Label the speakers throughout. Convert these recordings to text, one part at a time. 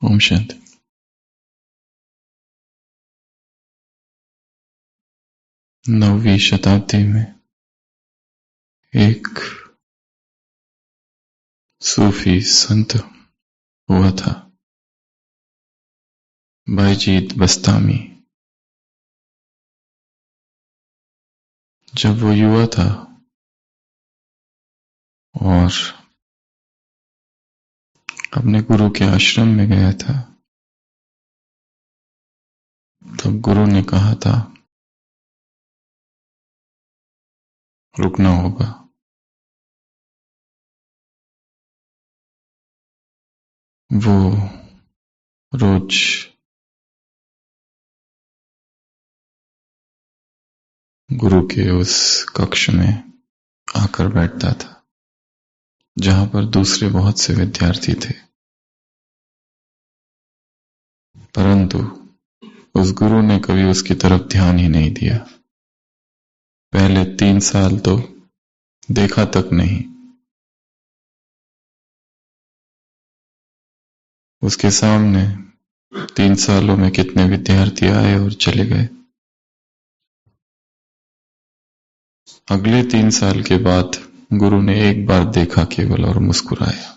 Speaker 1: ओम शांति। 9वीं शताब्दी में एक सूफी संत हुआ था, बायजीद बस्तामी। जब वो युवा था और अपने गुरु के आश्रम में गया था, तब गुरु ने कहा था रुकना होगा। वो रोज गुरु के उस कक्ष में आकर बैठता था जहां पर दूसरे बहुत से विद्यार्थी थे, परंतु उस गुरु ने कभी उसकी तरफ ध्यान ही नहीं दिया। पहले 3 साल तो देखा तक नहीं। उसके सामने 3 सालों में कितने विद्यार्थी आए और चले गए। अगले 3 साल के बाद गुरु ने एक बार देखा केवल और मुस्कुराया।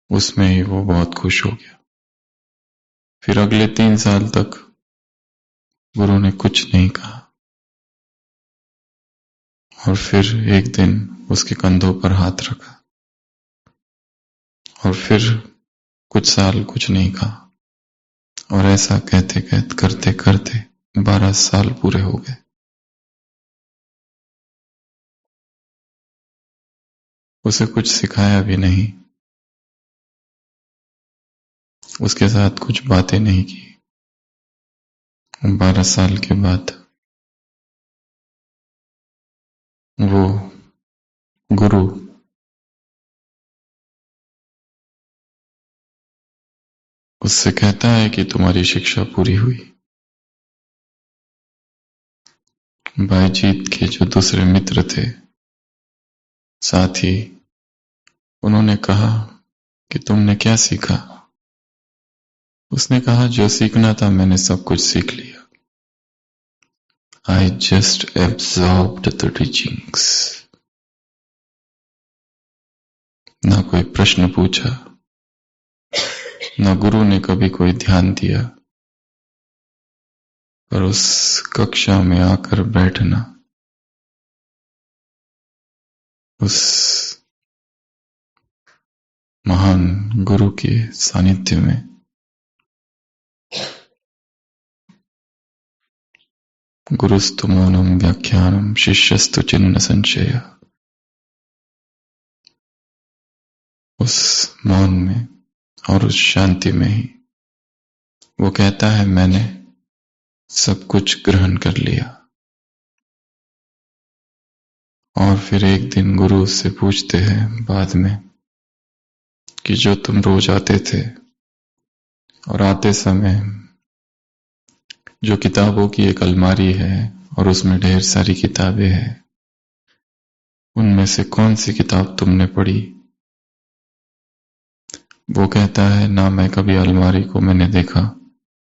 Speaker 1: उसमें ही वो बहुत खुश हो गया। फिर अगले 3 साल तक गुरु ने कुछ नहीं कहा और फिर एक दिन उसके कंधों पर हाथ रखा और फिर कुछ साल कुछ नहीं कहा और ऐसा कहते कहते करते करते 12 साल पूरे हो गए। उसे कुछ सिखाया भी नहीं, उसके साथ कुछ बातें नहीं की। 12 साल के बाद वो गुरु उससे कहता है कि तुम्हारी शिक्षा पूरी हुई। बायजीत के जो दूसरे मित्र थे साथी, उन्होंने कहा कि तुमने क्या सीखा? उसने कहा जो सीखना था मैंने सब कुछ सीख लिया। I just absorbed the teachings। ना कोई प्रश्न पूछा, ना गुरु ने कभी कोई ध्यान दिया, पर उस कक्षा में आकर बैठना, उस महान गुरु के सानिध्य में गुरुस्तु मौनम व्याख्यानम शिष्यस्तु चिन्ह संशय। उस मौन में और उस शांति में ही वो कहता है मैंने सब कुछ ग्रहण कर लिया। और फिर एक दिन गुरु उससे पूछते हैं बाद में कि जो तुम रोज आते थे और आते समय जो किताबों की एक अलमारी है और उसमें ढेर सारी किताबें हैं, उनमें से कौन सी किताब तुमने पढ़ी? वो कहता है ना मैं कभी अलमारी को मैंने देखा,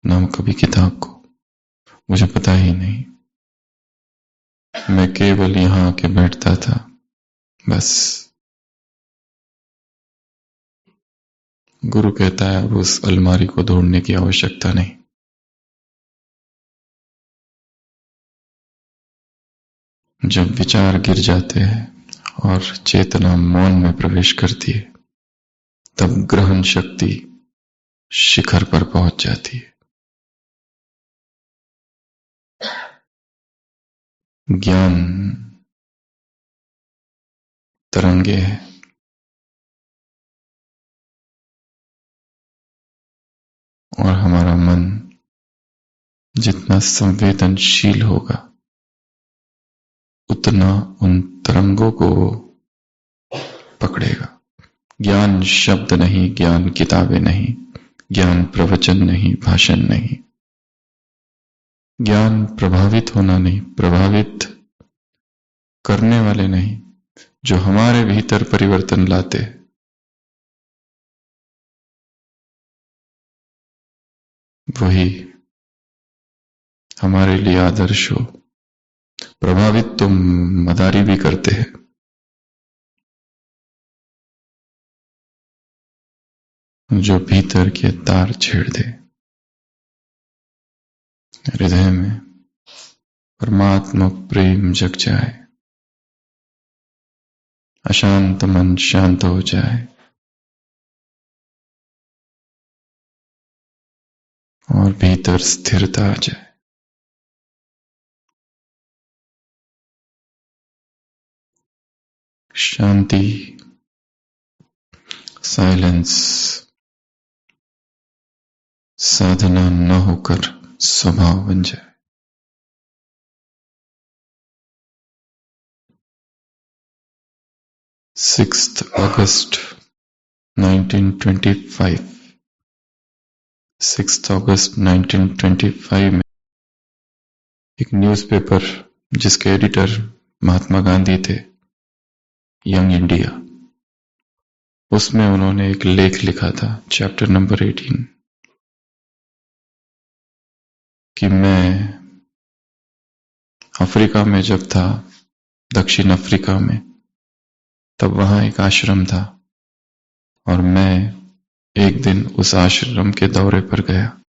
Speaker 1: ना कभी किताब को, मुझे पता ही नहीं। मैं केवल यहां आके बैठता था बस। गुरु कहता है अब उस अलमारी को ढूंढने की आवश्यकता नहीं। जब विचार गिर जाते हैं और चेतना मौन में प्रवेश करती है, तब ग्रहण शक्ति शिखर पर पहुंच जाती है। ज्ञान तरंगे है, और हमारा मन जितना संवेदनशील होगा उतना उन तरंगों को पकड़ेगा। ज्ञान शब्द नहीं, ज्ञान किताबें नहीं, ज्ञान प्रवचन नहीं, भाषण नहीं। ज्ञान प्रभावित होना नहीं, प्रभावित करने वाले नहीं, जो हमारे भीतर परिवर्तन लाते, वही हमारे लिए आदर्श हो। प्रभावित तो मदारी भी करते हैं, जो भीतर के तार छेड़ दे, हृदय में परमात्मा प्रेम जग जाए, अशांत मन शांत हो जाए और भीतर स्थिरता आ जाए। शांति, साइलेंस साधना न होकर स्वभाव बन जाए। 6 अगस्त 1925 6 अगस्त 1925 में एक न्यूज़पेपर जिसके एडिटर महात्मा गांधी थे, यंग इंडिया, उसमें उन्होंने एक लेख लिखा था, चैप्टर नंबर 18, कि मैं अफ्रीका में जब था, दक्षिण अफ्रीका में, तब वहां एक आश्रम था और मैं एक दिन उस आश्रम के दौरे पर गया।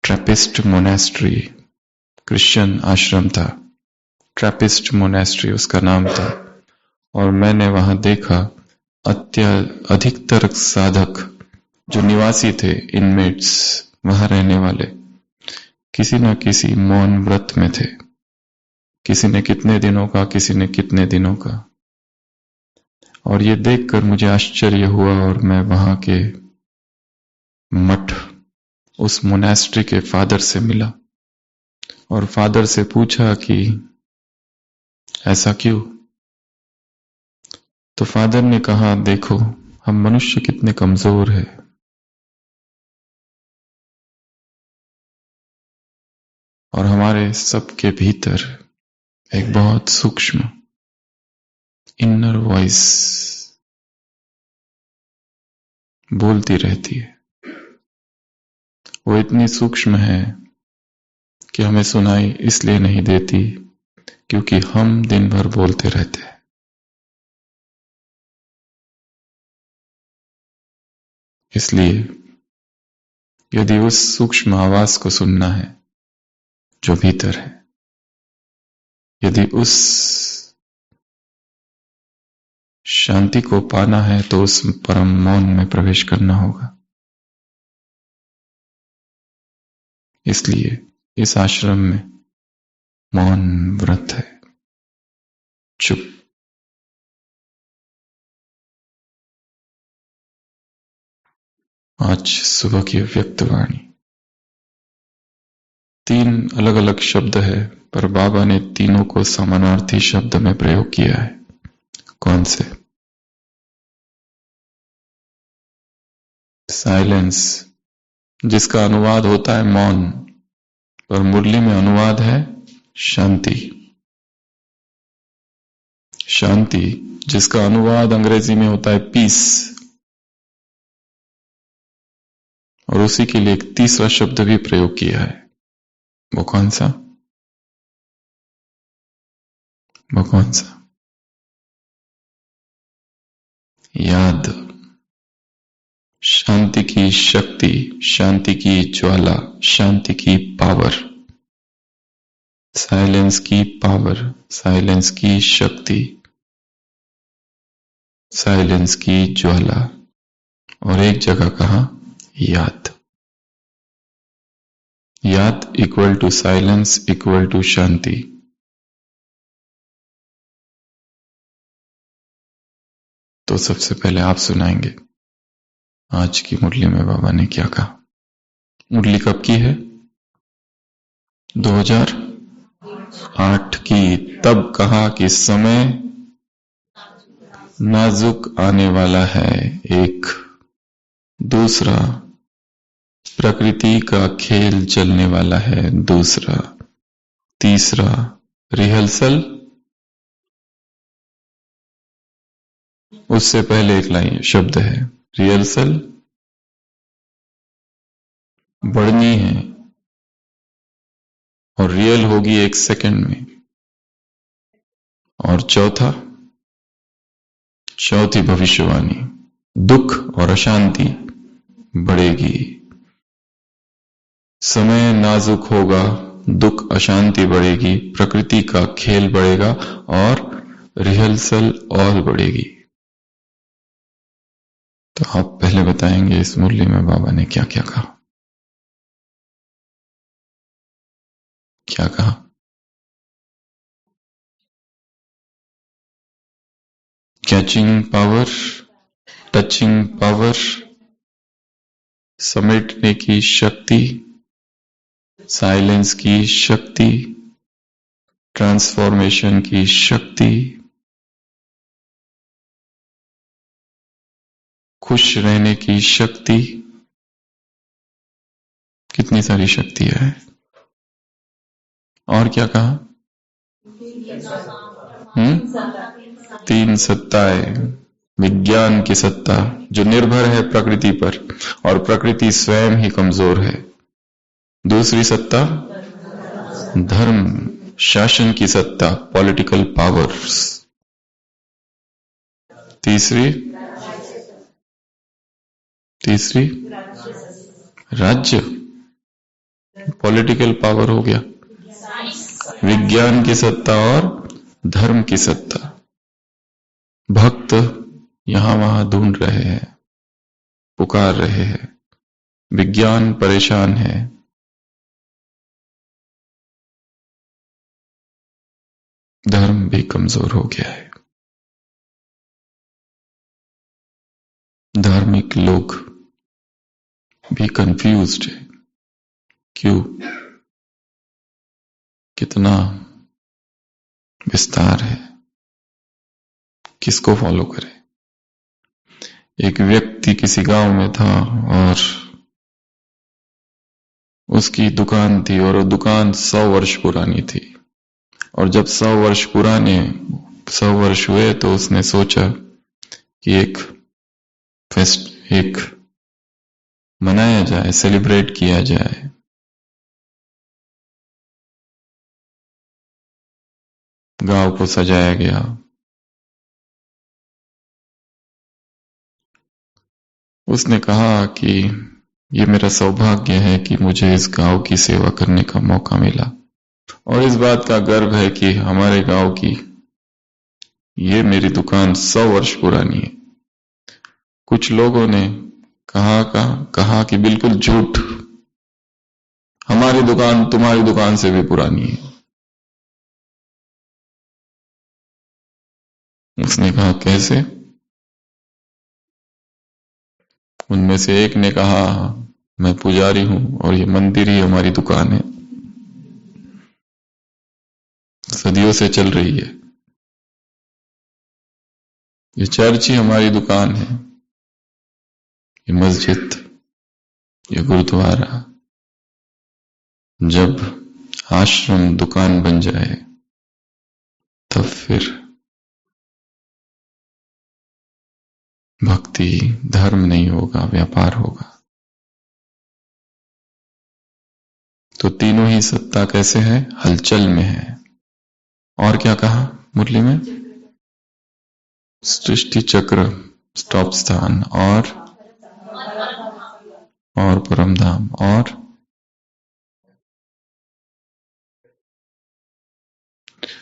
Speaker 1: ट्रैपिस्ट मोनेस्ट्री, क्रिश्चियन आश्रम था, ट्रैपिस्ट मोनेस्ट्री उसका नाम था। और मैंने वहां देखा अधिकतर साधक जो निवासी थे, इनमेट्स, वहां रहने वाले, किसी न किसी मौन व्रत में थे। किसी ने कितने दिनों का, किसी ने कितने दिनों का। और ये देखकर मुझे आश्चर्य हुआ और मैं वहां के मठ, उस मोनेस्ट्री के फादर से मिला और फादर से पूछा कि ऐसा क्यों? तो फादर ने कहा, देखो हम मनुष्य कितने कमजोर हैं, और हमारे सबके भीतर एक बहुत सूक्ष्म इनर वॉइस बोलती रहती है। वो इतनी सूक्ष्म है कि हमें सुनाई इसलिए नहीं देती क्योंकि हम दिन भर बोलते रहते हैं। इसलिए यदि उस सूक्ष्म आवाज को सुनना है जो भीतर है, यदि उस शांति को पाना है, तो उस परम मौन में प्रवेश करना होगा। इसलिए इस आश्रम में मौन व्रत है, चुप। आज सुबह की व्यक्तवाणी 3 अलग अलग शब्द है, पर बाबा ने तीनों को समानार्थी शब्द में प्रयोग किया है। कौन से? साइलेंस, जिसका अनुवाद होता है मौन, पर मुरली में अनुवाद है शांति। शांति, जिसका अनुवाद अंग्रेजी में होता है पीस, और उसी के लिए एक तीसरा शब्द भी प्रयोग किया है। वो कौन सा? वो कौन सा? याद। शांति की शक्ति, शांति की ज्वाला, शांति की पावर, साइलेंस की पावर, साइलेंस की शक्ति, साइलेंस की ज्वाला, और एक जगह कहा याद। याद equal to silence equal to शांति। तो सबसे पहले आप सुनाएंगे आज की मुरली में बाबा ने क्या कहा। मुरली कब की है? 2008 की। तब कहा कि समय नाजुक आने वाला है, एक। दूसरा, प्रकृति का खेल चलने वाला है, दूसरा। तीसरा, रिहर्सल उससे पहले एक लाइन शब्द है, रिहर्सल बढ़नी है और रियल होगी 1 सेकंड में। और चौथी भविष्यवाणी, दुख और अशांति बढ़ेगी। समय नाजुक होगा, दुख अशांति बढ़ेगी, प्रकृति का खेल बढ़ेगा और रिहर्सल और बढ़ेगी। तो आप पहले बताएंगे इस मुरली में बाबा ने क्या क्या कहा? क्या कहा? कैचिंग पावर, टचिंग पावर, समेटने की शक्ति, साइलेंस की शक्ति, ट्रांसफॉर्मेशन की शक्ति, खुश रहने की शक्ति। कितनी सारी शक्तियां है। और क्या कहा? 3 सत्ताएं, विज्ञान की सत्ता जो निर्भर है प्रकृति पर और प्रकृति स्वयं ही कमजोर है। दूसरी सत्ता धर्म, शासन की सत्ता, पॉलिटिकल पावर्स। तीसरी राज्य, पॉलिटिकल पावर हो गया, विज्ञान की सत्ता और धर्म की सत्ता। भक्त यहां वहां ढूंढ रहे हैं, पुकार रहे हैं, विज्ञान परेशान है, धर्म भी कमजोर हो गया है। धार्मिक लोग भी कंफ्यूज्ड है। क्यों? कितना विस्तार है, किसको फॉलो करें? एक व्यक्ति किसी गांव में था और उसकी दुकान थी और वो दुकान 100 वर्ष पुरानी थी। और जब 100 वर्ष हुए तो उसने सोचा कि एक मनाया जाए, सेलिब्रेट किया जाए। गांव को सजाया गया। उसने कहा कि ये मेरा सौभाग्य है कि मुझे इस गांव की सेवा करने का मौका मिला और इस बात का गर्व है कि हमारे गांव की ये मेरी दुकान 100 वर्ष पुरानी है। कुछ लोगों ने कहा कि बिल्कुल झूठ, हमारी दुकान तुम्हारी दुकान से भी पुरानी है। उसने कहा कैसे? उनमें से एक ने कहा मैं पुजारी हूं और ये मंदिर ही हमारी दुकान है, सदियों से चल रही है। ये चर्च ही हमारी दुकान है, ये मस्जिद, ये गुरुद्वारा। जब आश्रम दुकान बन जाए तब फिर भक्ति धर्म नहीं होगा, व्यापार होगा। तो तीनों ही सत्ता कैसे है? हलचल में है। और क्या कहा मुरली में? सृष्टि चक्र, स्टॉप स्थान और परमधाम। और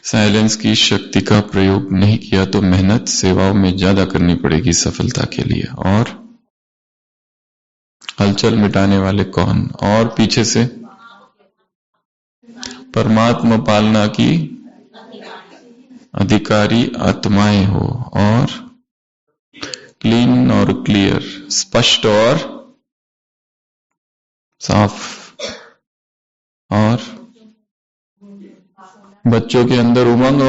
Speaker 1: साइलेंस की शक्ति का प्रयोग नहीं किया तो मेहनत सेवाओं में ज्यादा करनी पड़ेगी सफलता के लिए। और हलचल मिटाने वाले कौन? और पीछे से परमात्मा पालना की अधिकारी आत्माएं हो और क्लीन और क्लियर, स्पष्ट और साफ। और बच्चों के अंदर उमंग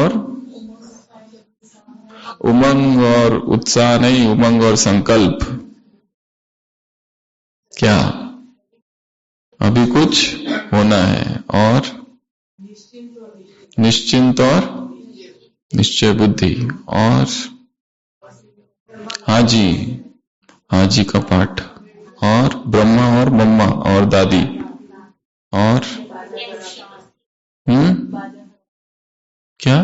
Speaker 1: और उत्साह नहीं, उमंग और संकल्प। क्या? अभी कुछ होना है। और निश्चिंत और निश्चय बुद्धि। और हाजी, हाजी का पाठ, और ब्रह्मा और मम्मा और दादी, और क्या?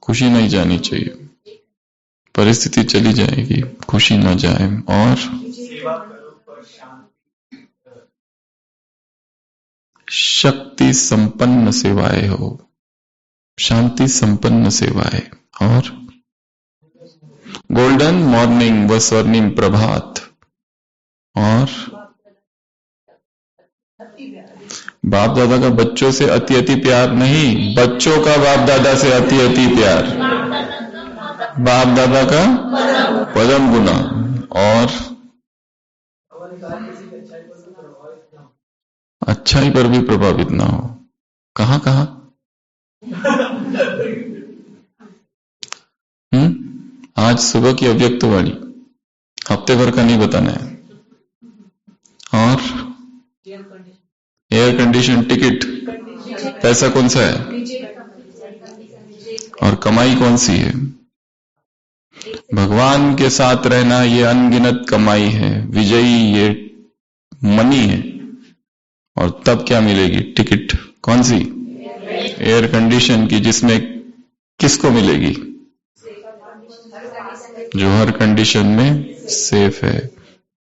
Speaker 1: खुशी नहीं जानी चाहिए, परिस्थिति चली जाएगी, खुशी ना जाए। और शक्ति संपन्न सेवाएं हो, शांति संपन्न सेवाएं, और गोल्डन मॉर्निंग व स्वर्णिम प्रभात, और बाप दादा का बच्चों से अति अति प्यार नहीं, बच्चों का बाप दादा से अति अति प्यार, बाप दादा का परम गुना, और अच्छाई पर भी प्रभावित ना हो। कहां कहां? आज सुबह की अव्यक्त वाणी, हफ्ते भर का नहीं बताना है। और एयर कंडीशन टिकट, पैसा कौन सा है और कमाई कौन सी है? भगवान के साथ रहना ये अनगिनत कमाई है, विजयी ये मनी है। और तब क्या मिलेगी? टिकट। कौन सी? एयर कंडीशन की, जिसमें किसको मिलेगी? जो हर कंडीशन में सेफ है,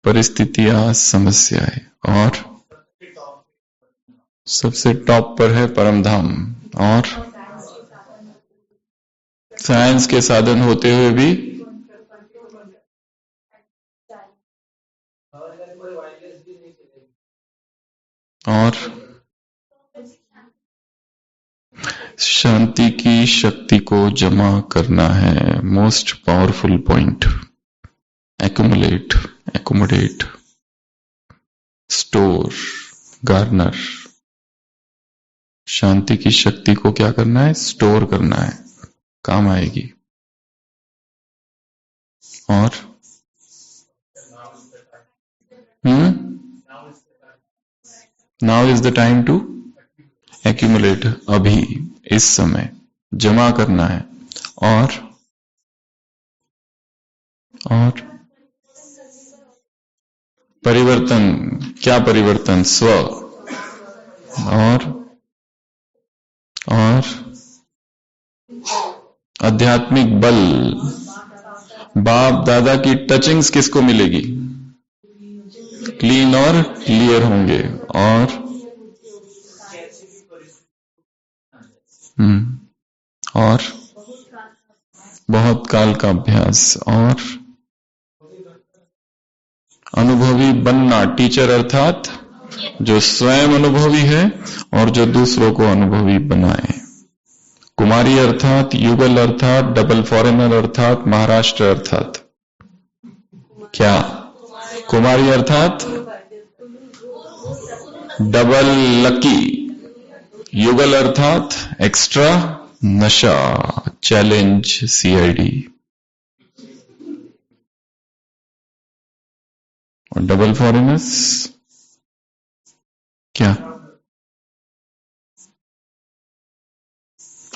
Speaker 1: परिस्थितियां, समस्याएं, और सबसे टॉप पर है परम धाम। और साइंस के साधन होते हुए भी और शांति की शक्ति को जमा करना है। Most powerful point, accumulate, accommodate, store, garner. शांति की शक्ति को क्या करना है? स्टोर करना है, काम आएगी। और now is the time to accumulate, अभी इस समय जमा करना है। और परिवर्तन, क्या परिवर्तन? स्व। और आध्यात्मिक बल, बाप दादा की टचिंग्स किसको मिलेगी? क्लीन और क्लियर होंगे। और बहुत काल का अभ्यास, और अनुभवी बनना। टीचर अर्थात जो स्वयं अनुभवी है और जो दूसरों को अनुभवी बनाए। कुमारी अर्थात युगल अर्थात डबल फॉरेनर अर्थात महाराष्ट्र अर्थात क्या? कुमारी अर्थात डबल लकी, युगल अर्थात एक्स्ट्रा नशा, चैलेंज, सीआईडी, और डबल फॉरेनर्स क्या?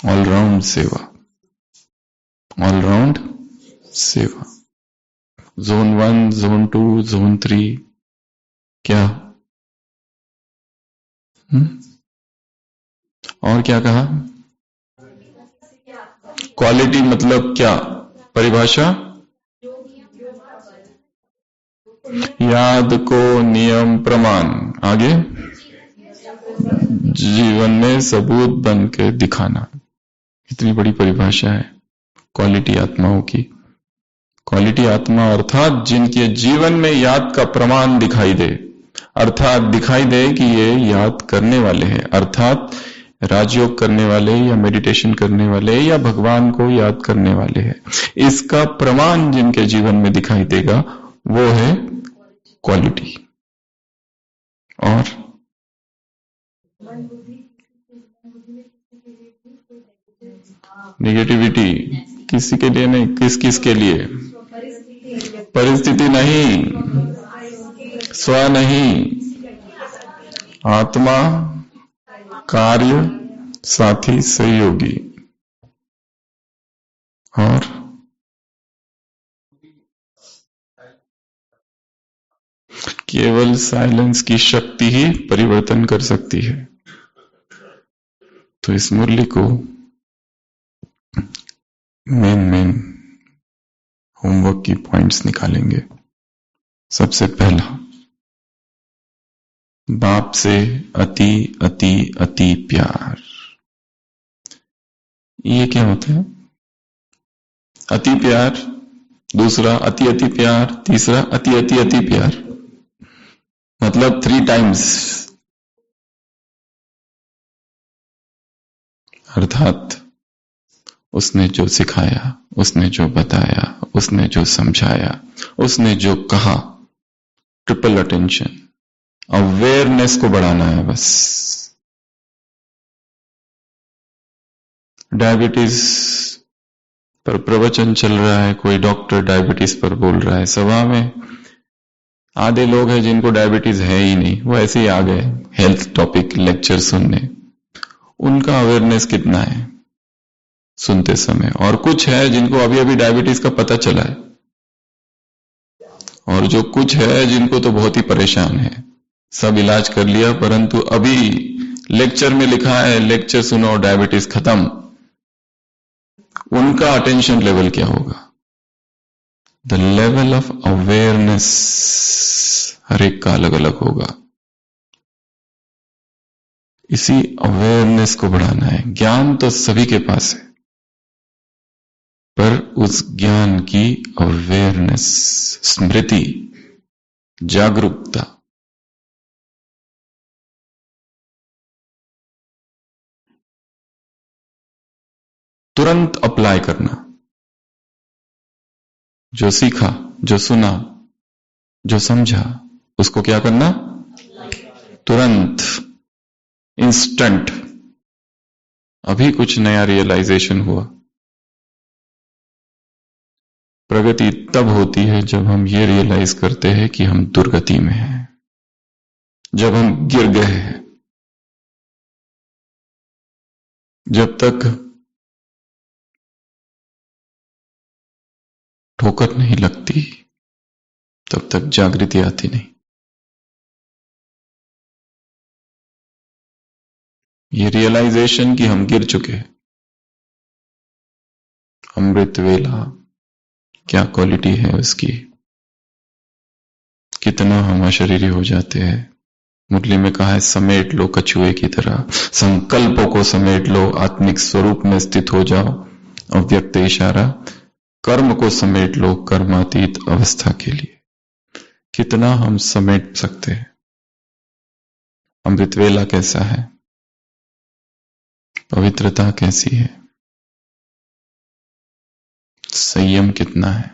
Speaker 1: ऑलराउंड सेवा, ऑलराउंड सेवा। जोन 1, जोन 2, जोन 3 क्या? और क्या कहा? क्वालिटी मतलब क्या? परिभाषा? याद को नियम प्रमाण, आगे जीवन में सबूत बन के दिखाना। इतनी बड़ी परिभाषा है क्वालिटी आत्माओं की। क्वालिटी आत्मा अर्थात जिनके जीवन में याद का प्रमाण दिखाई दे, अर्थात दिखाई दे कि ये याद करने वाले हैं, अर्थात राजयोग करने वाले या मेडिटेशन करने वाले या भगवान को याद करने वाले हैं। इसका प्रमाण जिनके जीवन में दिखाई देगा वो है क्वालिटी। और नेगेटिविटी किसी के लिए नहीं, किस किस के लिए? परिस्थिति नहीं, स्व नहीं, आत्मा, कार्य, साथी, सहयोगी। और केवल साइलेंस की शक्ति ही परिवर्तन कर सकती है। तो इस मुरली को मेन होमवर्क की पॉइंट्स निकालेंगे। सबसे पहला, बाप से अति अति अति प्यार। ये क्या होता है? अति प्यार, दूसरा अति अति प्यार, तीसरा अति अति अति प्यार, मतलब 3 टाइम्स। अर्थात उसने जो सिखाया, उसने जो बताया, उसने जो समझाया, उसने जो कहा, ट्रिपल अटेंशन, अवेयरनेस को बढ़ाना है बस। डायबिटीज पर प्रवचन चल रहा है, कोई डॉक्टर डायबिटीज पर बोल रहा है, सभा में आधे लोग हैं जिनको डायबिटीज है ही नहीं, वो ऐसे ही आ गए हेल्थ टॉपिक लेक्चर सुनने। उनका अवेयरनेस कितना है सुनते समय? और कुछ है जिनको अभी अभी डायबिटीज का पता चला है, और जो कुछ है जिनको तो बहुत ही परेशान है, सब इलाज कर लिया, परंतु अभी लेक्चर में लिखा है लेक्चर सुनो डायबिटीज खत्म। उनका अटेंशन लेवल क्या होगा? द लेवल ऑफ अवेयरनेस हर एक का अलग अलग होगा। इसी अवेयरनेस को बढ़ाना है। ज्ञान तो सभी के पास है, पर उस ज्ञान की अवेयरनेस, स्मृति, जागरूकता, तुरंत अप्लाई करना। जो सीखा, जो सुना, जो समझा, उसको क्या करना? तुरंत, इंस्टेंट। अभी कुछ नया रियलाइजेशन हुआ। प्रगति तब होती है जब हम ये रियलाइज करते हैं कि हम दुर्गति में हैं, जब हम गिर गए हैं। जब तक ठोकर नहीं लगती, तब तक जागृति आती नहीं। ये रियलाइजेशन कि हम गिर चुके हैं। अमृत वेला क्या क्वालिटी है उसकी, कितना हम अशरीरी हो जाते हैं। मुरली में कहा है समेट लो कछुए की तरह, संकल्पों को समेट लो, आत्मिक स्वरूप में स्थित हो जाओ। अव्यक्त इशारा, कर्म को समेट लो कर्मातीत अवस्था के लिए। कितना हम समेट सकते हैं। अमृत वेला कैसा है? पवित्रता कैसी है? संयम कितना है?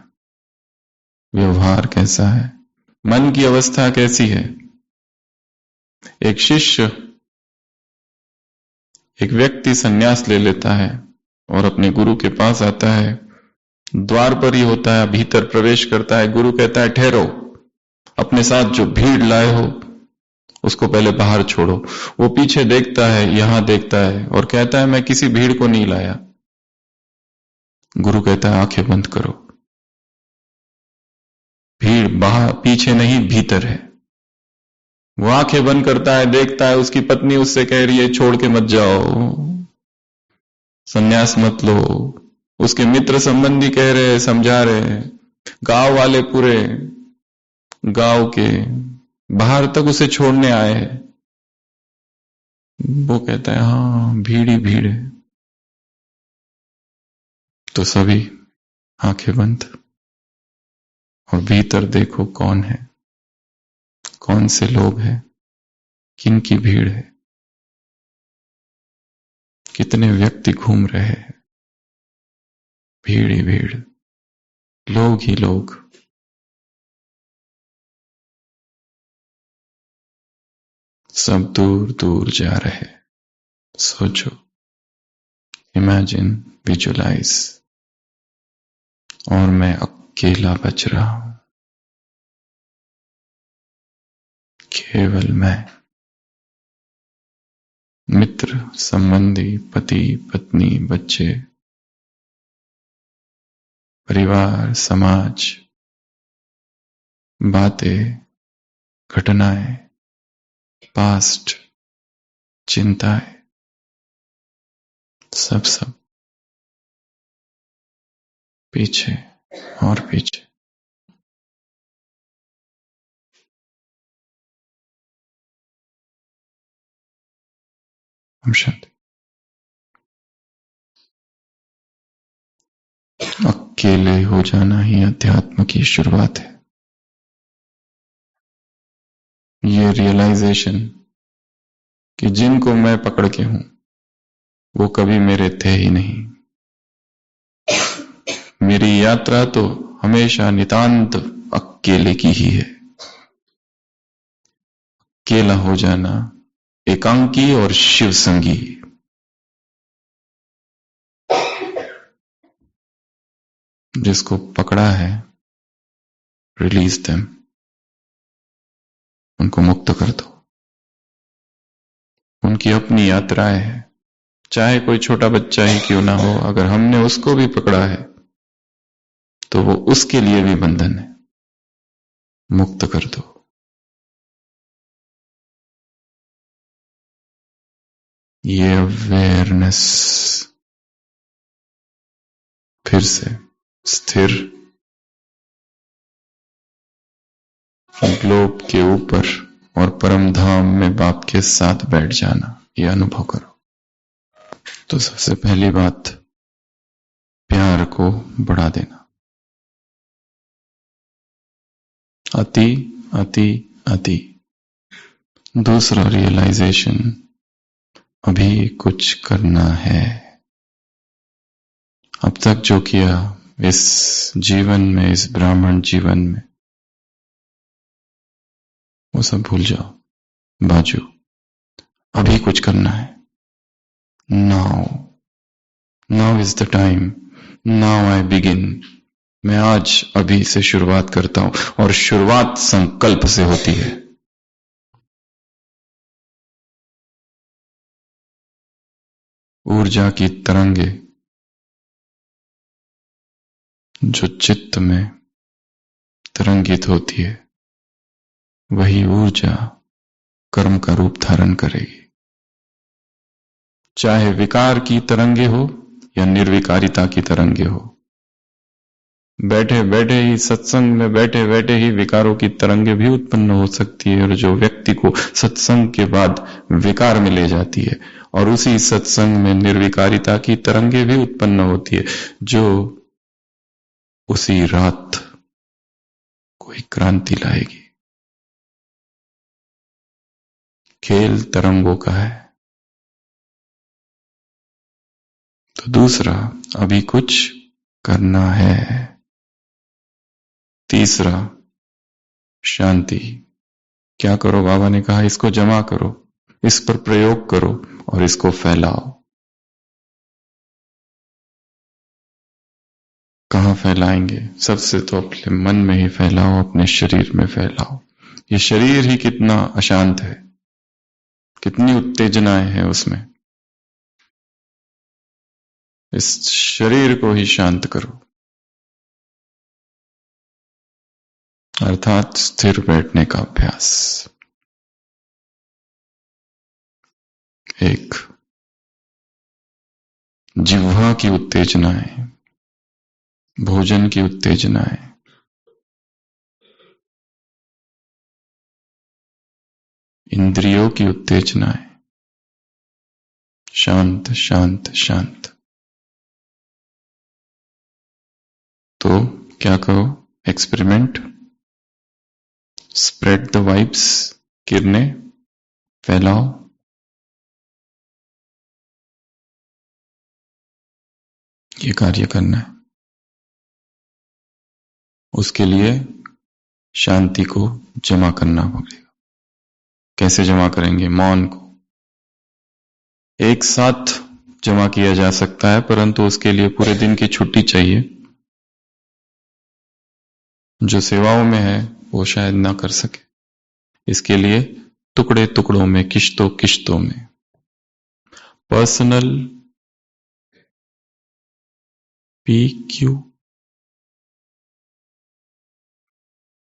Speaker 1: व्यवहार कैसा है? मन की अवस्था कैसी है? एक शिष्य, एक व्यक्ति संन्यास ले लेता है और अपने गुरु के पास आता है। द्वार पर ही होता है, भीतर प्रवेश करता है। गुरु कहता है ठहरो, अपने साथ जो भीड़ लाए हो उसको पहले बाहर छोड़ो। वो पीछे देखता है, यहां देखता है और कहता है मैं किसी भीड़ को नहीं लाया। गुरु कहता है आंखें बंद करो, भीड़ बाहर पीछे नहीं भीतर है। वो आंखें बंद करता है, देखता है उसकी पत्नी उससे कह रही है छोड़ के मत जाओ, संन्यास मत लो। उसके मित्र संबंधी कह रहे, समझा रहे, गांव वाले पूरे गांव के बाहर तक उसे छोड़ने आए हैं। वो कहता है हाँ भीड़ ही भीड़ है। तो सभी आंखें बंद और भीतर देखो कौन है, कौन से लोग हैं, किन की भीड़ है, कितने व्यक्ति घूम रहे हैं। भीड़ ही भीड़, लोग ही लोग। सब दूर दूर जा रहे। सोचो, इमेजिन, विजुलाइज, और मैं अकेला बच रहा हूं, केवल मैं। मित्र, संबंधी, पति, पत्नी, बच्चे परिवार, समाज, बातें, घटनाएं, पास्ट, चिंताएं, सब पीछे और पीछे। हम शांति। अकेले हो जाना ही अध्यात्म की शुरुआत है। ये रियलाइजेशन कि जिनको मैं पकड़ के हूं वो कभी मेरे थे ही नहीं। मेरी यात्रा तो हमेशा नितांत अकेले की ही है। अकेला हो जाना एकांकी और शिव संगी। जिसको पकड़ा है, रिलीज देम, उनको मुक्त कर दो। उनकी अपनी यात्राएं है, चाहे कोई छोटा बच्चा ही क्यों ना हो, अगर हमने उसको भी पकड़ा है तो वो उसके लिए भी बंधन है। मुक्त कर दो। ये अवेयरनेस फिर से स्थिर ग्लोब के ऊपर और परम धाम में बाप के साथ बैठ जाना, ये अनुभव करो। तो सबसे पहली बात, प्यार को बढ़ा देना। अति अति अति। दूसरा रियलाइजेशन, अभी कुछ करना है। अब तक जो किया इस जीवन में, इस ब्राह्मण जीवन में, वो सब भूल जाओ, बाजू। अभी कुछ करना है। Now, now is the time, now I begin. मैं आज अभी से शुरुआत करता हूं, और शुरुआत संकल्प से होती है। ऊर्जा की तरंगे जो चित्त में तरंगित होती है, वही ऊर्जा कर्म का रूप धारण करेगी। चाहे विकार की तरंगे हो या निर्विकारिता की तरंगे हो। बैठे बैठे ही सत्संग में, बैठे बैठे ही विकारों की तरंगे भी उत्पन्न हो सकती है, और जो व्यक्ति को सत्संग के बाद विकार में ले जाती है, और उसी सत्संग में निर्विकारिता की तरंगे भी उत्पन्न होती है, जो उसी रात कोई क्रांति लाएगी। खेल तरंगों का है। तो दूसरा, अभी कुछ करना है। तीसरा, शांति। क्या करो? बाबा ने कहा इसको जमा करो, इस पर प्रयोग करो और इसको फैलाओ। कहां फैलाएंगे? सबसे तो अपने मन में ही फैलाओ, अपने शरीर में फैलाओ। ये शरीर ही कितना अशांत है, कितनी उत्तेजनाएं हैं उसमें। इस शरीर को ही शांत करो, अर्थात स्थिर बैठने का अभ्यास। एक, जिह्वा की उत्तेजनाएं, भोजन की उत्तेजनाएं, इंद्रियों की उत्तेजनाएं, शांत शांत शांत। तो क्या करो? एक्सपेरिमेंट, स्प्रेड द वाइब्स, किरणें फैलाओ। ये कार्य करना है। उसके लिए शांति को जमा करना पड़ेगा। कैसे जमा करेंगे? मौन को एक साथ जमा किया जा सकता है, परंतु उसके लिए पूरे दिन की छुट्टी चाहिए। जो सेवाओं में है वो शायद ना कर सके। इसके लिए टुकड़े टुकड़ों में, किश्तों किश्तों में personal PQ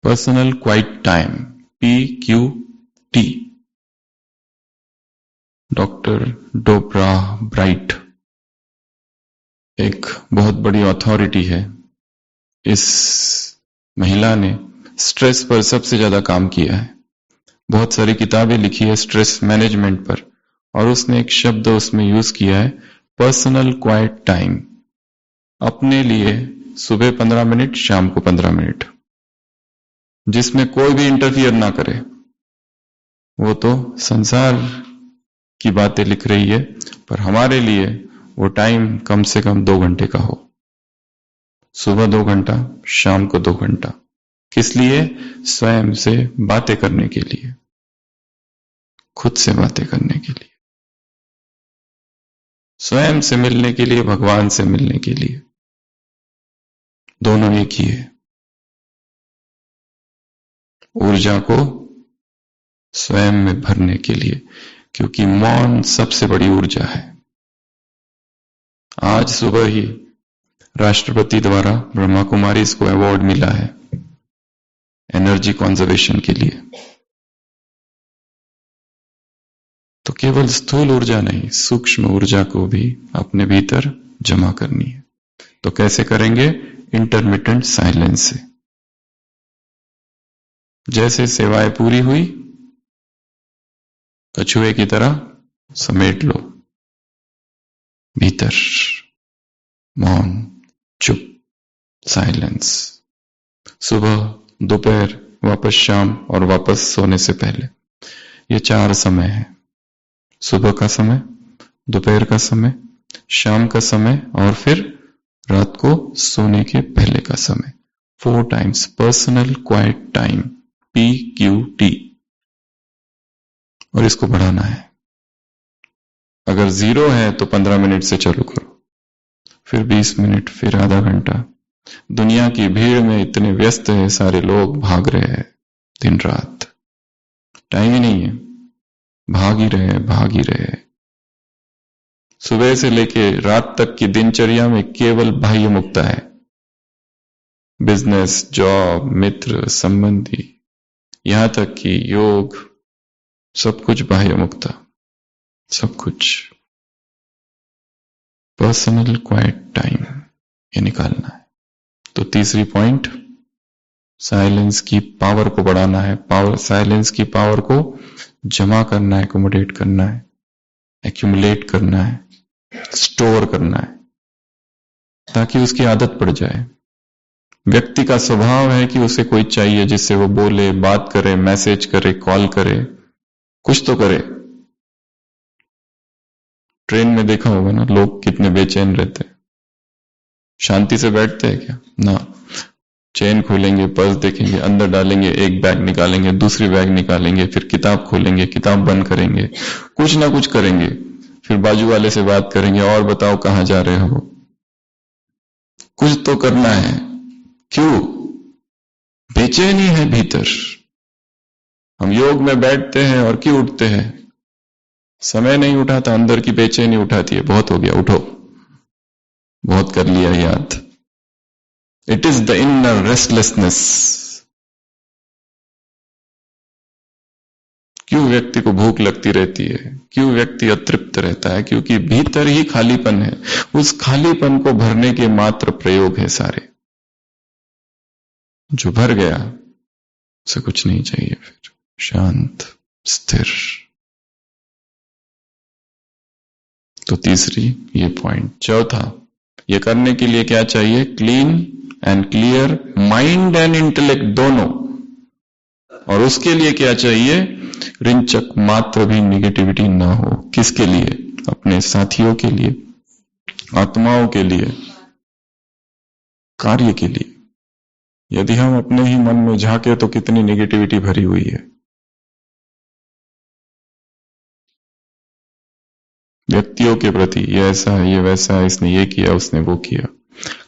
Speaker 1: personal quiet time, PQT। Doctor Dobra Bright एक बहुत बड़ी अथॉरिटी है। इस महिला ने स्ट्रेस पर सबसे ज्यादा काम किया है, बहुत सारी किताबें लिखी है स्ट्रेस मैनेजमेंट पर, और उसने एक शब्द उसमें यूज किया है, पर्सनल क्वाइट टाइम। अपने लिए सुबह 15 मिनट, शाम को 15 मिनट, जिसमें कोई भी इंटरफियर ना करे। वो तो संसार की बातें लिख रही है, पर हमारे लिए वो टाइम कम से कम 2 घंटे का हो। सुबह 2 घंटा, शाम को 2 घंटा। किस लिए? स्वयं से बातें करने के लिए, खुद से बातें करने के लिए, स्वयं से मिलने के लिए, भगवान से मिलने के लिए। दोनों एक ही है। ऊर्जा को स्वयं में भरने के लिए, क्योंकि मौन सबसे बड़ी ऊर्जा है। आज सुबह ही राष्ट्रपति द्वारा ब्रह्मा कुमारी को अवार्ड मिला है एनर्जी कंजर्वेशन के लिए। तो केवल स्थूल ऊर्जा नहीं, सूक्ष्म ऊर्जा को भी अपने भीतर जमा करनी है। तो कैसे करेंगे? इंटरमिटेंट साइलेंस से। जैसे सेवाएं पूरी हुई, कछुए की तरह समेट लो भीतर, मौन, चुप, साइलेंस। सुबह, दोपहर, वापस शाम और वापस सोने से पहले, ये 4 समय है। सुबह का समय, दोपहर का समय, शाम का समय और फिर रात को सोने के पहले का समय। 4 times personal quiet time, PQT। और इसको बढ़ाना है। अगर 0 है तो 15 मिनट से चालू करो, फिर 20 मिनट, फिर आधा घंटा। दुनिया की भीड़ में इतने व्यस्त है, सारे लोग भाग रहे हैं दिन रात, टाइम ही नहीं है, भाग ही रहे। सुबह से लेके रात तक की दिनचर्या में केवल बाह्य मुक्ता है। बिजनेस, जॉब, मित्र, संबंधी, यहां तक कि योग, सब कुछ बाह्य मुक्ता, सब कुछ। पर्सनल क्वाइट टाइम ये निकालना है। तो तीसरी पॉइंट, साइलेंस की पावर को बढ़ाना है। साइलेंस की पावर को जमा करना है, एकोमोडेट करना है, एक्यूमुलेट करना है, स्टोर करना है, ताकि उसकी आदत पड़ जाए। व्यक्ति का स्वभाव है कि उसे कोई चाहिए जिससे वो बोले, बात करे, मैसेज करे, कॉल करे, कुछ तो करे। ट्रेन में देखा होगा ना, लोग कितने बेचैन रहते हैं। शांति से बैठते हैं क्या? ना, चेन खोलेंगे, पर्स देखेंगे, अंदर डालेंगे, एक बैग निकालेंगे, दूसरी बैग निकालेंगे, फिर किताब खोलेंगे, किताब बंद करेंगे, कुछ ना कुछ करेंगे, फिर बाजू वाले से बात करेंगे, और बताओ कहां जा रहे हो। कुछ तो करना है। क्यों? बेचैनी है भीतर। हम योग में बैठते हैं और क्यों उठते हैं? समय नहीं उठाता, अंदर की बेचैनी उठाती है। बहुत हो गया, उठो, बहुत कर लिया याद। It is the inner restlessness. क्यों व्यक्ति को भूख लगती रहती है? क्यों व्यक्ति अतृप्त रहता है? क्योंकि भीतर ही खालीपन है। उस खालीपन को भरने के मात्र प्रयोग है सारे। जो भर गया उसे कुछ नहीं चाहिए, फिर शांत, स्थिर। तो तीसरी ये पॉइंट। चौथा, ये करने के लिए क्या चाहिए? Clean and clear mind and intellect दोनों। और उसके लिए क्या चाहिए? रिंचक मात्र भी निगेटिविटी ना हो। किसके लिए? अपने साथियों के लिए, आत्माओं के लिए, कार्य के लिए। यदि हम अपने ही मन में झांके तो कितनी निगेटिविटी भरी हुई है। व्यक्तियों के प्रति ये ऐसा है, ये वैसा है, इसने ये किया, उसने वो किया।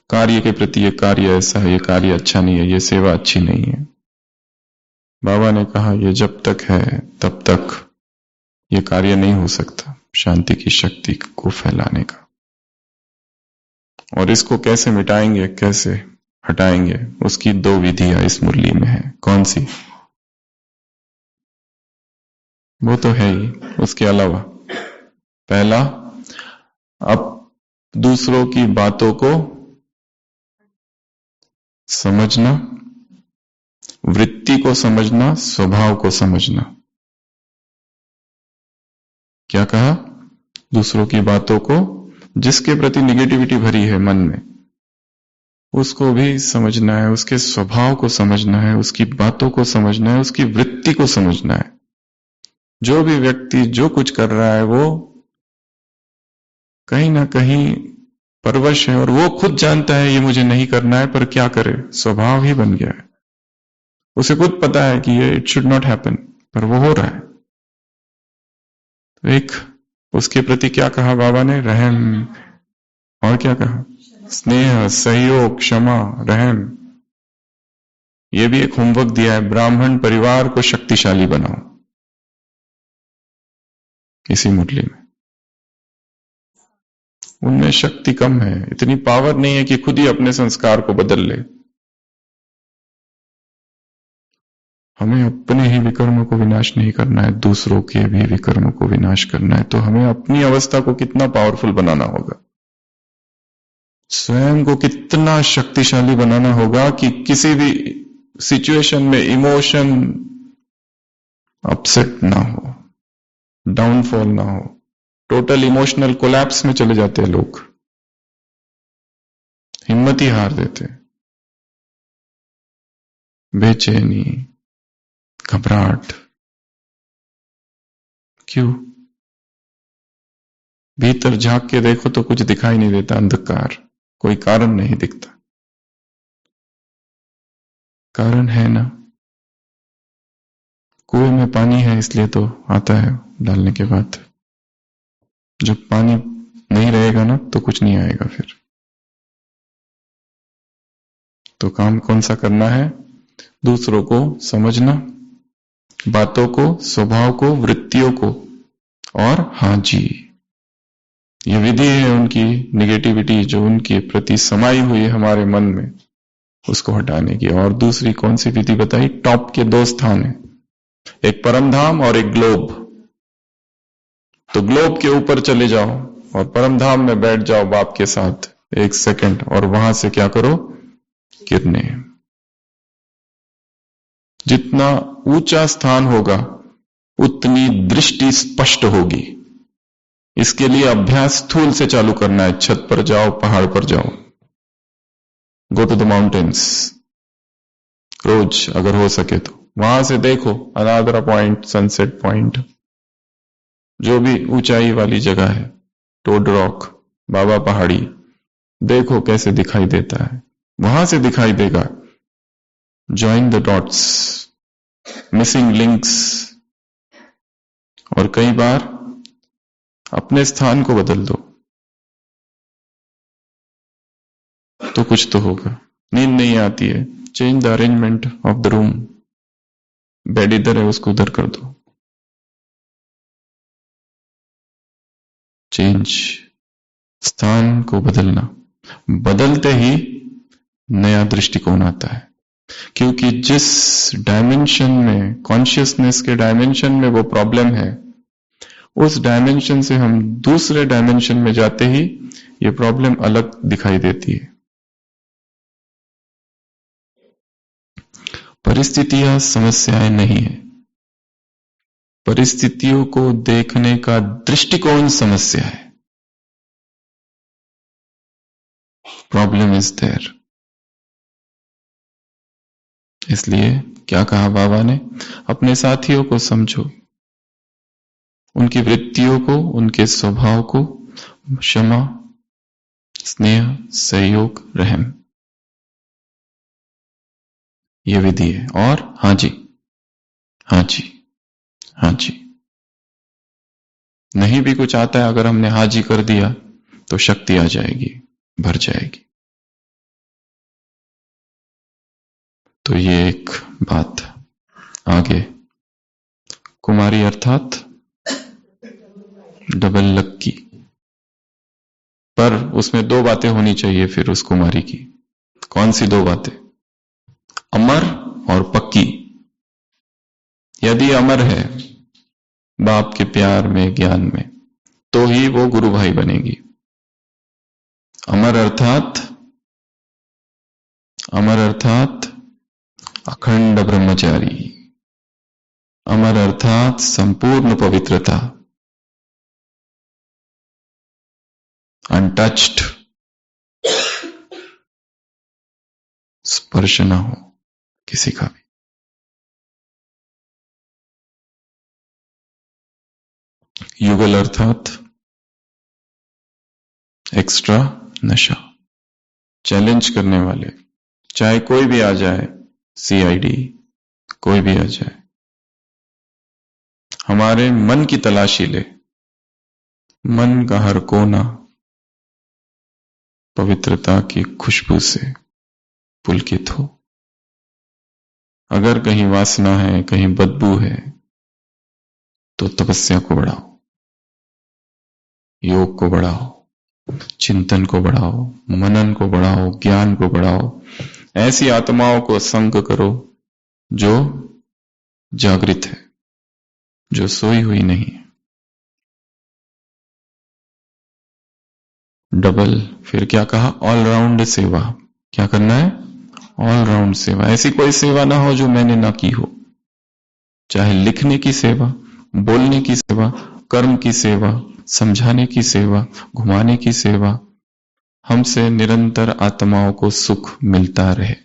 Speaker 1: कार्य के प्रति ये कार्य ऐसा है, ये कार्य अच्छा नहीं है, ये सेवा अच्छी नहीं है। बाबा ने कहा ये जब तक है तब तक ये कार्य नहीं हो सकता, शांति की शक्ति को फैलाने का। और इसको कैसे मिटाएंगे? कैसे? हटाएंगे, उसकी 2 विधियां इस मुरली में है। कौन सी? वो तो है ही, उसके अलावा पहला, अब दूसरों की बातों को समझना, वृत्ति को समझना, स्वभाव को समझना। क्या कहा? दूसरों की बातों को, जिसके प्रति निगेटिविटी भरी है मन में, उसको भी समझना है, उसके स्वभाव को समझना है, उसकी बातों को समझना है, उसकी वृत्ति को समझना है। जो भी व्यक्ति जो कुछ कर रहा है वो कहीं ना कहीं परवश है, और वो खुद जानता है ये मुझे नहीं करना है, पर क्या करे, स्वभाव ही बन गया है। उसे खुद पता है कि ये इट शुड नॉट हैपन, पर वो हो रहा है। तो एक उसके प्रति क्या कहा बाबा ने? रहम। और क्या कहा? स्नेह, सहयोग, क्षमा, रहम। ये भी एक होमवर्क दिया है, ब्राह्मण परिवार को शक्तिशाली बनाओ, इसी मुरली में। उनमें शक्ति कम है, इतनी पावर नहीं है कि खुद ही अपने संस्कार को बदल ले। हमें अपने ही विकर्म को विनाश नहीं करना है, दूसरों के भी विकर्म को विनाश करना है। तो हमें अपनी अवस्था को कितना पावरफुल बनाना होगा, स्वयं को कितना शक्तिशाली बनाना होगा कि किसी भी सिचुएशन में इमोशन अपसेट ना हो, डाउनफॉल ना हो। टोटल इमोशनल कोलैप्स में चले जाते हैं लोग, हिम्मत ही हार देते, बेचैनी, घबराहट। क्यों? भीतर झांक के देखो तो कुछ दिखाई नहीं देता, अंधकार, कोई कारण नहीं दिखता। कारण है ना, कुएं में पानी है इसलिए तो आता है डालने के बाद। जब पानी नहीं रहेगा ना तो कुछ नहीं आएगा फिर। तो काम कौन सा करना है? दूसरों को समझना, बातों को, स्वभाव को, वृत्तियों को, और हाँ जी, ये विधि है उनकी निगेटिविटी जो उनके प्रति समाई हुई है हमारे मन में, उसको हटाने की। और दूसरी कौन सी विधि बताई? टॉप के 2 स्थान है, एक परम धाम और एक ग्लोब। तो ग्लोब के ऊपर चले जाओ और परम धाम में बैठ जाओ बाप के साथ 1 सेकंड, और वहां से क्या करो? किरणें। जितना ऊंचा स्थान होगा उतनी दृष्टि स्पष्ट होगी। इसके लिए अभ्यास स्थूल से चालू करना है। छत पर जाओ, पहाड़ पर जाओ, गो टू द माउंटेन्स, रोज अगर हो सके तो वहां से देखो अनादरा पॉइंट, सनसेट पॉइंट, जो भी ऊंचाई वाली जगह है, टोड रॉक, बाबा पहाड़ी, देखो कैसे दिखाई देता है। वहां से दिखाई देगा। Join the dots, missing links. और कई बार अपने स्थान को बदल दो तो कुछ तो होगा। नींद नहीं आती है, change the arrangement of the room. Bed इधर है, उसको उधर कर दो। चेंज, स्थान को बदलना। बदलते ही नया दृष्टिकोण आता है, क्योंकि जिस डायमेंशन में, कॉन्शियसनेस के डायमेंशन में वो प्रॉब्लम है, उस डायमेंशन से हम दूसरे डायमेंशन में जाते ही ये प्रॉब्लम अलग दिखाई देती है। परिस्थितियां समस्याएं नहीं है, परिस्थितियों को देखने का दृष्टिकोण समस्या है। Problem is there. इसलिए क्या कहा बाबा ने? अपने साथियों को समझो, उनकी वृत्तियों को, उनके स्वभाव को, क्षमा, स्नेह, सहयोग, रहम, ये विधि है। और हाँ जी, हाँ जी, हाँ जी। नहीं भी कुछ आता है, अगर हमने हाँ जी कर दिया तो शक्ति आ जाएगी, भर जाएगी। तो ये एक बात। आगे कुमारी अर्थात डबल लक्की, पर उसमें 2 बातें होनी चाहिए फिर उस कुमारी की। कौन सी दो बातें? अमर और पक्की। यदि अमर है बाप के प्यार में, ज्ञान में, तो ही वो गुरु भाई बनेगी। अमर अर्थात अखंड ब्रह्मचारी, अमर अर्थात संपूर्ण पवित्रता, अनटच्ड, स्पर्श ना हो किसी का भी। युगल अर्थात एक्स्ट्रा नशा, चैलेंज करने वाले, चाहे कोई भी आ जाए, सीआईडी कोई भी आ जाए, हमारे मन की तलाशी ले, मन का हर कोना पवित्रता की खुशबू से पुलकित हो। अगर कहीं वासना है, कहीं बदबू है, तो तपस्या को बढ़ाओ, योग को बढ़ाओ, चिंतन को बढ़ाओ, मनन को बढ़ाओ, ज्ञान को बढ़ाओ। ऐसी आत्माओं को संग करो जो जागृत है, जो सोई हुई नहीं है। डबल, फिर क्या कहा? ऑलराउंड सेवा। क्या करना है? ऑलराउंड सेवा। ऐसी कोई सेवा ना हो जो मैंने ना की हो, चाहे लिखने की सेवा, बोलने की सेवा, कर्म की सेवा, समझाने की सेवा, घुमाने की सेवा। हमसे निरंतर आत्माओं को सुख मिलता रहे,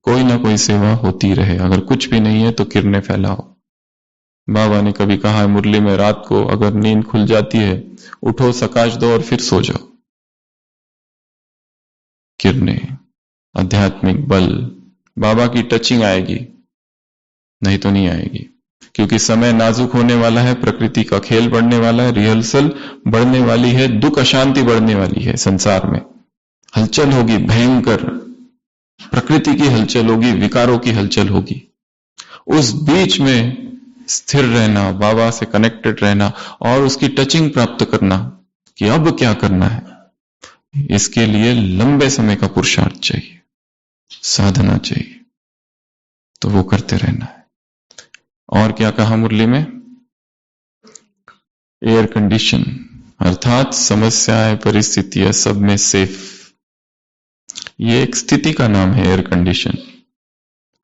Speaker 1: कोई ना कोई सेवा होती रहे। अगर कुछ भी नहीं है तो किरणें फैलाओ। बाबा ने कभी कहा है मुरली में, रात को अगर नींद खुल जाती है, उठो, सकाश दो और फिर सो जाओ। किरणें, आध्यात्मिक बल, बाबा की टचिंग आएगी, नहीं तो नहीं आएगी। क्योंकि समय नाजुक होने वाला है, प्रकृति का खेल बढ़ने वाला है, रिहर्सल बढ़ने वाली है, दुख अशांति बढ़ने वाली है। संसार में हलचल होगी, भयंकर प्रकृति की हलचल होगी, विकारों की हलचल होगी। उस बीच में स्थिर रहना, बाबा से कनेक्टेड रहना और उसकी टचिंग प्राप्त करना कि अब क्या करना है, इसके लिए लंबे समय का पुरुषार्थ चाहिए, साधना चाहिए। तो वो करते रहना है। और क्या कहा मुरली में? एयर कंडीशन, अर्थात समस्याएं, परिस्थितियां सब में सेफ। ये एक स्थिति का नाम है, एयर कंडीशन।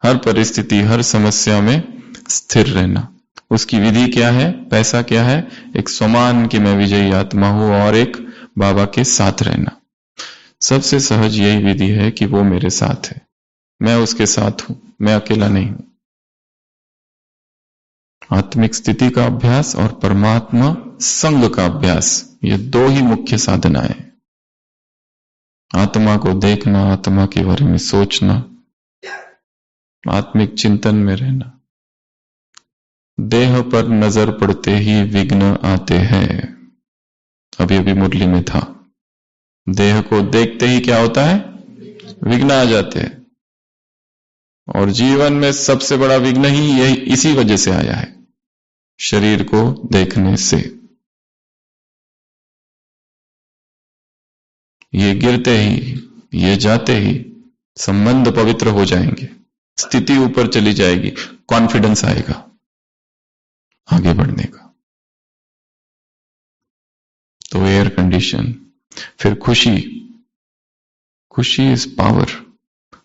Speaker 1: हर परिस्थिति, हर समस्या में स्थिर रहना। उसकी विधि क्या है? पैसा क्या है? एक स्वमान कि मैं विजयी आत्मा हूं और एक बाबा के साथ रहना। सबसे सहज यही विधि है कि वो मेरे साथ है, मैं उसके साथ हूं, मैं अकेला नहीं हूं। आत्मिक स्थिति का अभ्यास और परमात्मा संग का अभ्यास, ये दो ही मुख्य साधनाएं। आत्मा को देखना, आत्मा के बारे में सोचना, आत्मिक चिंतन में रहना। देह पर नजर पड़ते ही विघ्न आते हैं। अभी अभी मुरली में था, देह को देखते ही क्या होता है? विघ्न आ जाते हैं। और जीवन में सबसे बड़ा विघ्न ही यही इसी वजह से आया है, शरीर को देखने से। ये गिरते ही, ये जाते ही संबंध पवित्र हो जाएंगे, स्थिति ऊपर चली जाएगी, कॉन्फिडेंस आएगा आगे बढ़ने का। तो एयर कंडीशन। फिर खुशी, खुशी इज पावर,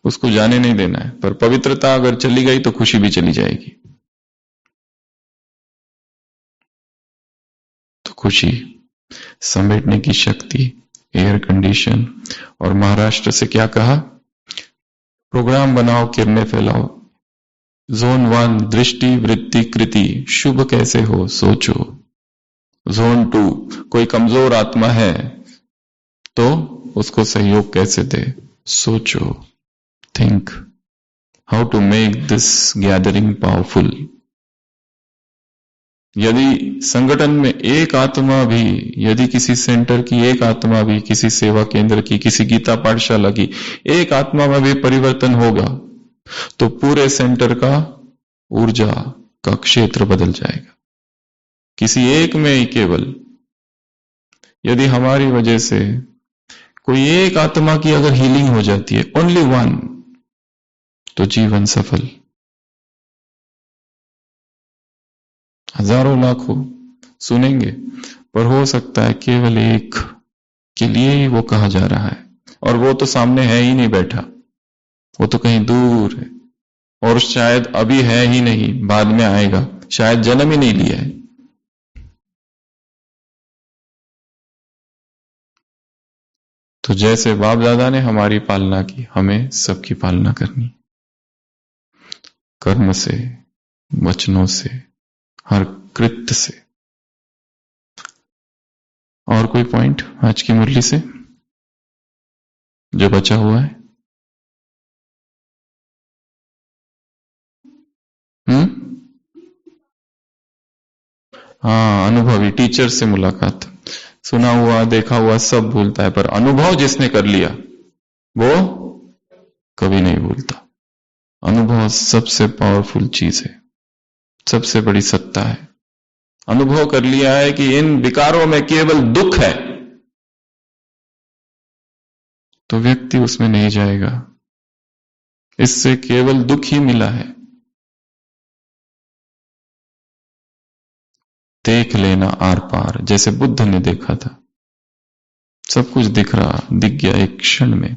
Speaker 1: उसको जाने नहीं देना है। पर पवित्रता अगर चली गई तो खुशी भी चली जाएगी। तो खुशी, समेटने की शक्ति, एयर कंडीशन। और महाराष्ट्र से क्या कहा? प्रोग्राम बनाओ, किरणें फैलाओ। जोन 1 दृष्टि, वृत्ति, कृति, शुभ कैसे हो सोचो। जोन 2 कोई कमजोर आत्मा है तो उसको सहयोग कैसे दे, सोचो। Think how to make this gathering powerful. यदि संगठन में एक आत्मा भी, यदि किसी सेंटर की एक आत्मा भी, किसी सेवा केंद्र की, किसी गीता पाठशाला की एक आत्मा में भी परिवर्तन होगा तो पूरे सेंटर का ऊर्जा का क्षेत्र बदल जाएगा। किसी एक में ही केवल, यदि हमारी वजह से कोई एक आत्मा की अगर हीलिंग हो जाती है, ओनली वन, तो जीवन सफल। हजारों लाखों सुनेंगे, पर हो सकता है केवल एक के लिए ही वो कहा जा रहा है, और वो तो सामने है ही नहीं बैठा, वो तो कहीं दूर है, और शायद अभी है ही नहीं, बाद में आएगा, शायद जन्म ही नहीं लिया है। तो जैसे बाप दादा ने हमारी पालना की, हमें सबकी पालना करनी, कर्म से, वचनों से, हर कृत्य से। और कोई पॉइंट आज की मुरली से जो बचा हुआ है? हाँ, अनुभवी टीचर से मुलाकात। सुना हुआ देखा हुआ सब भूलता है, पर अनुभव जिसने कर लिया वो कभी नहीं भूलता। अनुभव सबसे पावरफुल चीज है, सबसे बड़ी सत्ता है। अनुभव कर लिया है कि इन विकारों में केवल दुख है, तो व्यक्ति उसमें नहीं जाएगा, इससे केवल दुख ही मिला है। देख लेना आर पार, जैसे बुद्ध ने देखा था, सब कुछ दिख रहा, दिख गया एक क्षण में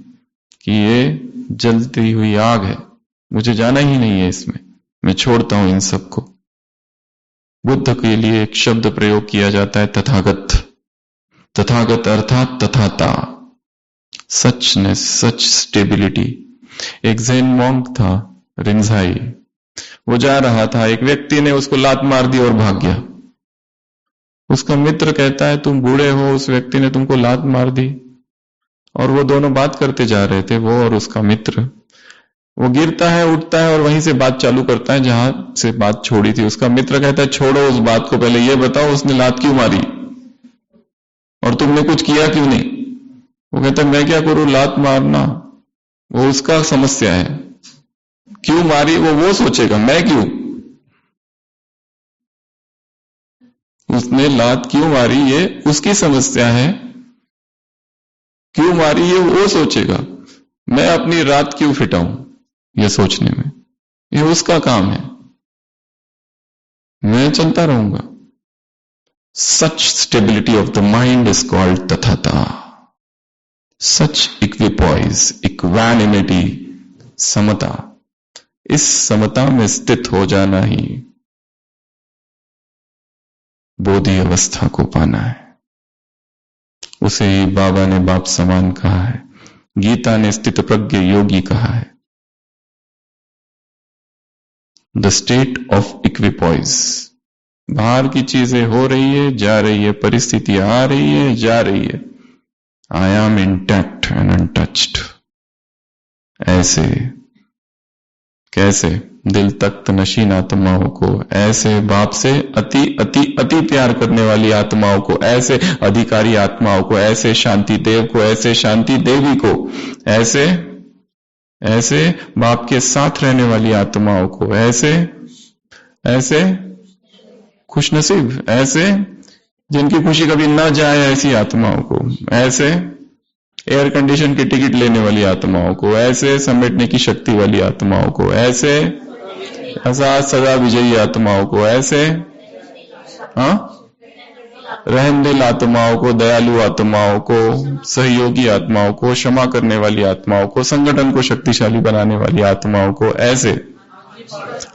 Speaker 1: कि ये जलती हुई आग है, मुझे जाना ही नहीं है इसमें, मैं छोड़ता हूं इन सबको। बुद्ध के लिए एक शब्द प्रयोग किया जाता है, तथागत। तथागत अर्थात तथाता, सचनेस, सच स्टेबिलिटी। एक ज़ेन मॉन्क था रिंझाई, वो जा रहा था, एक व्यक्ति ने उसको लात मार दी और भाग गया। उसका मित्र कहता है तुम बूढ़े हो, उस व्यक्ति ने तुमको लात मार दी। और वो दोनों बात करते जा रहे थे, वो और उसका मित्र। वो गिरता है, उठता है और वहीं से बात चालू करता है जहां से बात छोड़ी थी। उसका मित्र कहता है छोड़ो उस बात को, पहले ये बताओ उसने लात क्यों मारी और तुमने कुछ किया क्यों नहीं। वो कहता है मैं क्या करूं, लात मारना वो उसका समस्या है, क्यों मारी वो सोचेगा, मैं क्यों, उसने लात क्यों मारी ये उसकी समस्या है, क्यों मारी ये वो सोचेगा, मैं अपनी रात क्यों फिटाऊं ये सोचने में, ये उसका काम है, मैं चलता रहूंगा। Such stability of the mind is called तथाता। सच इक्विपॉइज, इक्वानिमिटी, समता, इस समता में स्थित हो जाना ही बोधि अवस्था को पाना है। उसे ही बाबा ने बाप समान कहा है, गीता ने स्थित प्रज्ञ योगी कहा है। द स्टेट ऑफ इक्विपॉइज, बाहर की चीजें हो रही है, जा रही है, परिस्थितियां आ रही है, जा रही है, I am intact and untouched. ऐसे कैसे दिल तख्त नशीन आत्माओं को, ऐसे बाप से अति अति अति प्यार करने वाली आत्माओं को, ऐसे अधिकारी आत्माओं को, ऐसे शांति देव को, ऐसे शांति देवी को, ऐसे ऐसे बाप के साथ रहने वाली आत्माओं को, ऐसे ऐसे खुशनसीब, ऐसे जिनकी खुशी कभी ना जाए ऐसी आत्माओं को, ऐसे एयर कंडीशन की टिकट लेने वाली आत्माओं को, ऐसे समेटने की शक्ति वाली आत्माओं को, ऐसे सदा विजयी आत्माओं को, ऐसे रहमदिल आत्माओं को, दयालु आत्माओं को, सहयोगी आत्माओं को, क्षमा करने वाली आत्माओं को, संगठन को शक्तिशाली बनाने वाली आत्माओं को, ऐसे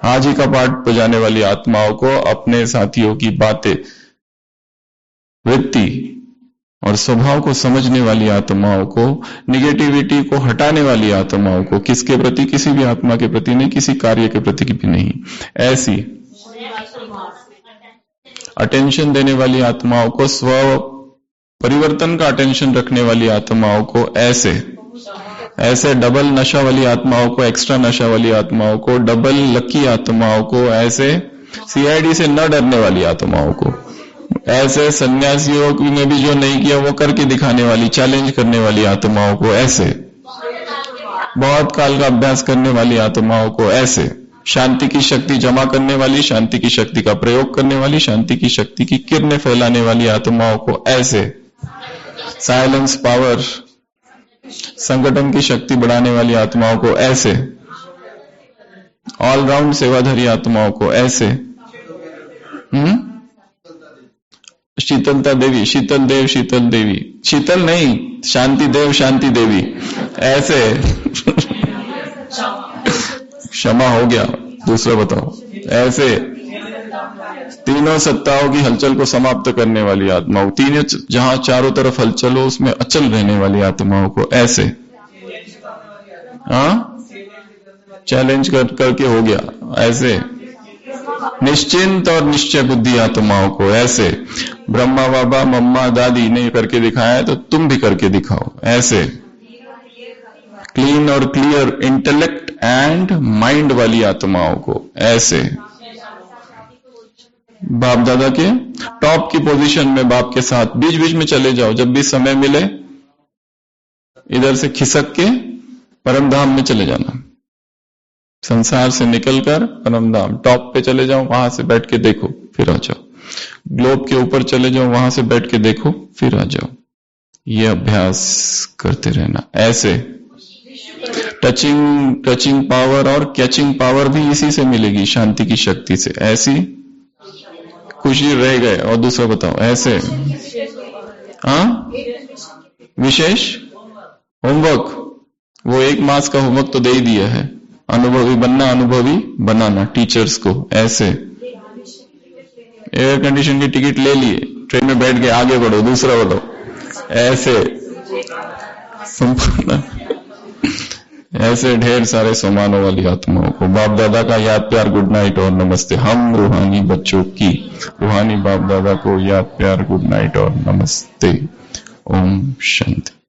Speaker 1: हाजी का पाठ बजाने वाली आत्माओं को, अपने साथियों की बातें, वृत्ति और स्वभाव को समझने वाली आत्माओं को, निगेटिविटी को हटाने वाली आत्माओं को, किसके प्रति, किसी भी आत्मा के प्रति नहीं, किसी कार्य के प्रति भी नहीं, ऐसी अटेंशन देने वाली आत्माओं को, स्व परिवर्तन का अटेंशन रखने वाली आत्माओं को, ऐसे ऐसे डबल नशा वाली आत्माओं को, एक्स्ट्रा नशा वाली आत्माओं को, डबल लकी आत्माओं को, ऐसे सीआईडी से न डरने वाली आत्माओं को, ऐसे सन्यासियों ने भी जो नहीं किया वो करके दिखाने वाली, चैलेंज करने वाली आत्माओं को, ऐसे बहुत काल का अभ्यास करने वाली आत्माओं को, ऐसे शांति की शक्ति जमा करने वाली, शांति की शक्ति का प्रयोग करने वाली, शांति की शक्ति की किरणें फैलाने वाली आत्माओं को, ऐसे साइलेंस पावर संगठन की शक्ति बढ़ाने वाली आत्माओं को ऐसे, ऑलराउंड सेवाधारी आत्माओं को ऐसे, शीतलता देवी, शीतल देव, शीतल देवी, शीतल नहीं, शांति देव, शांति देवी, ऐसे। क्षमा हो गया, दूसरा बताओ। ऐसे तीनों सत्ताओं की हलचल को समाप्त करने वाली आत्माओं, तीनों जहां चारों तरफ हलचल हो उसमें अचल रहने वाली आत्माओं को ऐसे, चैलेंज करके हो गया ऐसे। निश्चिंत और निश्चय बुद्धि आत्माओं को ऐसे। ब्रह्मा बाबा मम्मा दादी ने करके दिखाया है तो तुम भी करके दिखाओ ऐसे। क्लीन और क्लियर इंटेलेक्ट एंड माइंड वाली आत्माओं को ऐसे। बाप दादा के टॉप की पोजीशन में बाप के साथ बीच बीच में चले जाओ, जब भी समय मिले इधर से खिसक के परम धाम में चले जाना। संसार से निकलकर परम धाम टॉप पे चले जाओ, वहां से बैठ के देखो फिर आ जाओ। ग्लोब के ऊपर चले जाओ, वहां से बैठ के देखो फिर आ जाओ। ये अभ्यास करते रहना ऐसे। टचिंग पावर और कैचिंग पावर भी इसी से मिलेगी, शांति की शक्ति से। ऐसी खुशी रह गए। और दूसरा बताओ ऐसे। विशेष होमवर्क, वो 1 मास का होमवर्क तो दे ही दिया है। अनुभवी बनना, अनुभवी बनाना टीचर्स को ऐसे। एयर कंडीशन की टिकट ले लिए, ट्रेन में बैठ के आगे बढ़ो, दूसरा बढ़ो ऐसे। संपूर्ण ऐसे ढेर सारे सम्मानों वाली आत्माओं को बाप दादा का याद प्यार, गुड नाइट और नमस्ते। हम रूहानी बच्चों की रूहानी बाप दादा को याद प्यार, गुड नाइट और नमस्ते। ओम शांति।